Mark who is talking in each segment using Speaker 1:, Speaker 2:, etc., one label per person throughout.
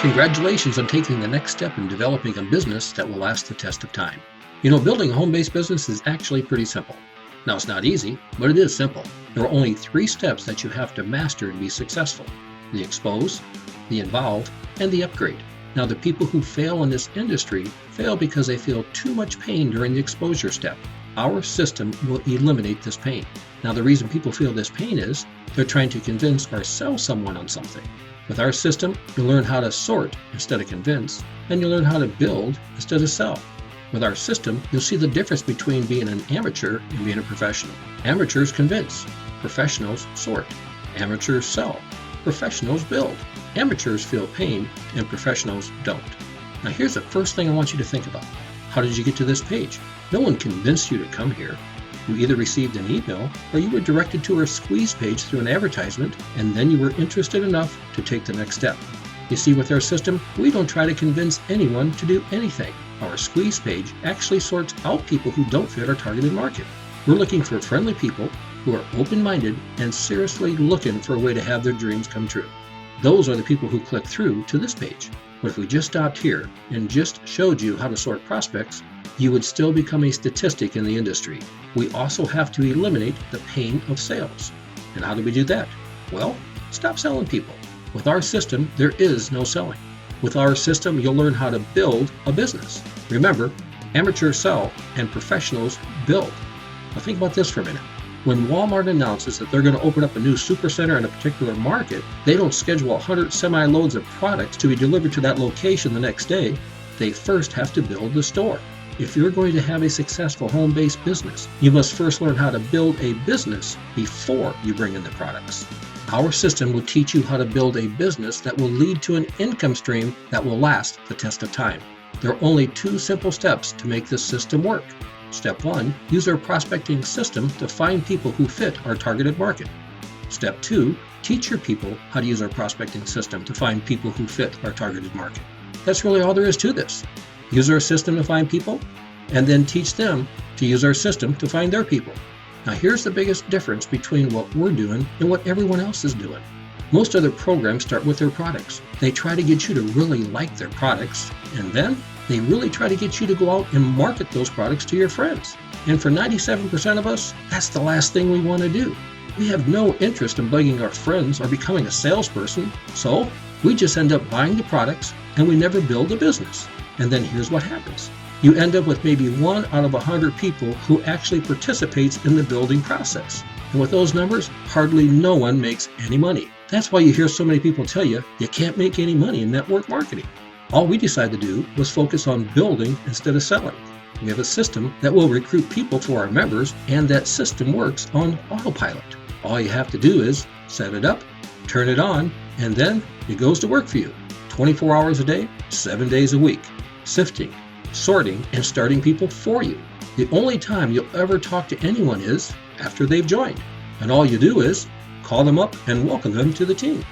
Speaker 1: Congratulations on taking the next step in developing a business that will last the test of time. You know, building a home-based business is actually pretty simple. Now, it's not easy, but it is simple. There are only 3 steps that you have to master to be successful: the expose, the involve, and the upgrade. Now, the people who fail in this industry fail because they feel too much pain during the exposure step. Our system will eliminate this pain. Now, the reason people feel this pain is they're trying to convince or sell someone on something. With our system, you'll learn how to sort instead of convince, and you'll learn how to build instead of sell. With our system, you'll see the difference between being an amateur and being a professional. Amateurs convince, professionals sort. Amateurs sell, professionals build. Amateurs feel pain, and professionals don't. Now here's the first thing I want you to think about. How did you get to this page? No one convinced you to come here. You either received an email or you were directed to our squeeze page through an advertisement, and then you were interested enough to take the next step. You see, with our system, we don't try to convince anyone to do anything. Our squeeze page actually sorts out people who don't fit our targeted market. We're looking for friendly people who are open-minded and seriously looking for a way to have their dreams come true. Those are the people who click through to this page. But if we just stopped here and just showed you how to sort prospects, you would still become a statistic in the industry. We also have to eliminate the pain of sales. And how do we do that? Well, stop selling people. With our system, there is no selling. With our system, you'll learn how to build a business. Remember, amateurs sell and professionals build. Now think about this for a minute. When Walmart announces that they're going to open up a new supercenter in a particular market, they don't schedule 100 semi-loads of products to be delivered to that location the next day. They first have to build the store. If you're going to have a successful home-based business, you must first learn how to build a business before you bring in the products. Our system will teach you how to build a business that will lead to an income stream that will last the test of time. There are only 2 simple steps to make this system work. Step 1, use our prospecting system to find people who fit our targeted market. Step 2, teach your people how to use our prospecting system to find people who fit our targeted market. That's really all there is to this. Use our system to find people, and then teach them to use our system to find their people. Now here's the biggest difference between what we're doing and what everyone else is doing. Most other programs start with their products. They try to get you to really like their products, and then they really try to get you to go out and market those products to your friends. And for 97% of us, that's the last thing we want to do. We have no interest in begging our friends or becoming a salesperson, so we just end up buying the products and we never build a business. And then here's what happens. You end up with maybe 1 out of 100 people who actually participates in the building process. And with those numbers, hardly no one makes any money. That's why you hear so many people tell you can't make any money in network marketing. All we decided to do was focus on building instead of selling. We have a system that will recruit people for our members, and that system works on autopilot. All you have to do is set it up, turn it on, and then it goes to work for you. 24 hours a day, 7 days a week. Sifting, sorting, and starting people for you. The only time you'll ever talk to anyone is after they've joined. And all you do is call them up and welcome them to the team.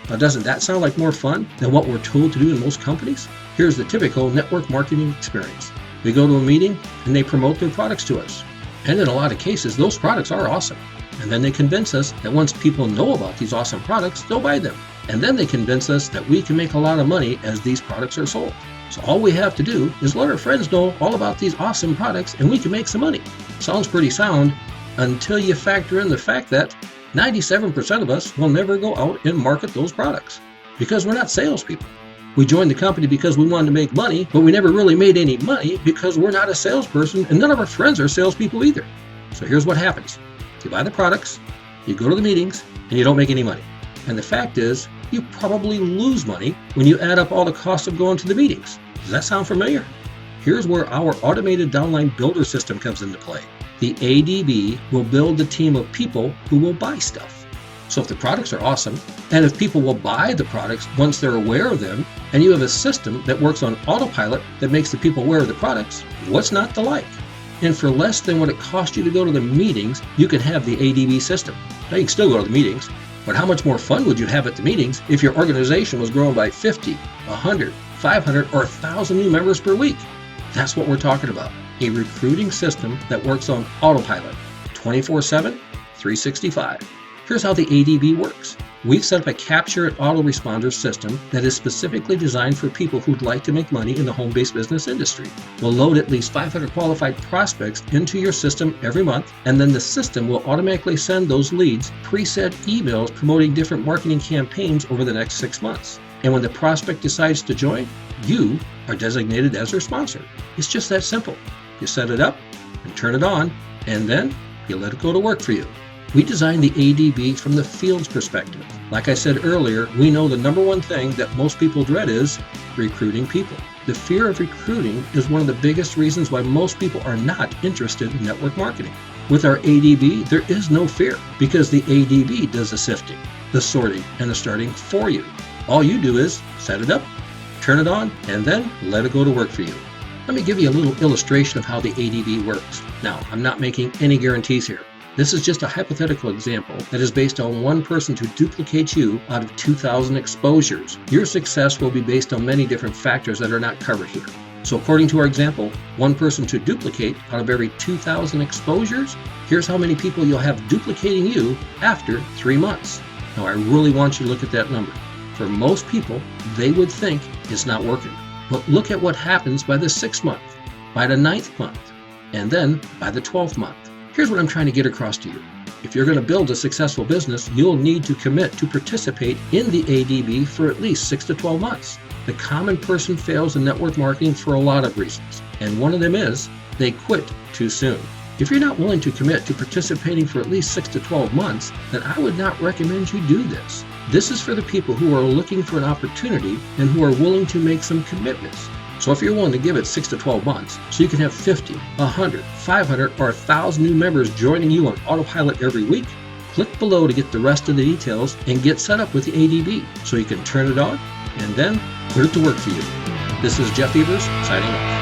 Speaker 1: Now, doesn't that sound like more fun than what we're told to do in most companies? Here's the typical network marketing experience. We go to a meeting and they promote their products to us. And in a lot of cases, those products are awesome. And then they convince us that once people know about these awesome products, they'll buy them. And then they convince us that we can make a lot of money as these products are sold. So all we have to do is let our friends know all about these awesome products and we can make some money. Sounds pretty sound until you factor in the fact that 97% of us will never go out and market those products because we're not salespeople. We joined the company because we wanted to make money, but we never really made any money because we're not a salesperson and none of our friends are salespeople either. So here's what happens. You buy the products, you go to the meetings, and you don't make any money. And the fact is, you probably lose money when you add up all the costs of going to the meetings. Does that sound familiar? Here's where our automated downline builder system comes into play. The ADB will build the team of people who will buy stuff. So if the products are awesome, and if people will buy the products once they're aware of them, and you have a system that works on autopilot that makes the people aware of the products, what's not to like? And for less than what it costs you to go to the meetings, you can have the ADB system. Now you can still go to the meetings, but how much more fun would you have at the meetings if your organization was growing by 50, 100, 500, or 1,000 new members per week? That's what we're talking about. A recruiting system that works on autopilot, 24/7, 365. Here's how the ADB works. We've set up a capture and autoresponder system that is specifically designed for people who'd like to make money in the home-based business industry. We'll load at least 500 qualified prospects into your system every month, and then the system will automatically send those leads preset emails promoting different marketing campaigns over the next 6 months. And when the prospect decides to join, you are designated as their sponsor. It's just that simple. You set it up and turn it on, and then you let it go to work for you. We designed the ADB from the field's perspective. Like I said earlier, we know the number one thing that most people dread is recruiting people. The fear of recruiting is one of the biggest reasons why most people are not interested in network marketing. With our ADB, there is no fear because the ADB does the sifting, the sorting, and the starting for you. All you do is set it up, turn it on, and then let it go to work for you. Let me give you a little illustration of how the ADB works. Now, I'm not making any guarantees here. This is just a hypothetical example that is based on one person to duplicate you out of 2,000 exposures. Your success will be based on many different factors that are not covered here. So according to our example, one person to duplicate out of every 2,000 exposures, here's how many people you'll have duplicating you after 3 months. Now I really want you to look at that number. For most people, they would think it's not working. But look at what happens by the 6th month, by the 9th month, and then by the 12th month. Here's what I'm trying to get across to you. If you're going to build a successful business, you'll need to commit to participate in the ADB for at least 6 to 12 months. The common person fails in network marketing for a lot of reasons, and one of them is they quit too soon. If you're not willing to commit to participating for at least 6 to 12 months, then I would not recommend you do this. This is for the people who are looking for an opportunity and who are willing to make some commitments. So if you're willing to give it 6 to 12 months, so you can have 50, 100, 500, or 1,000 new members joining you on autopilot every week, click below to get the rest of the details and get set up with the ADB so you can turn it on and then put it to work for you. This is Jeff Evers signing off.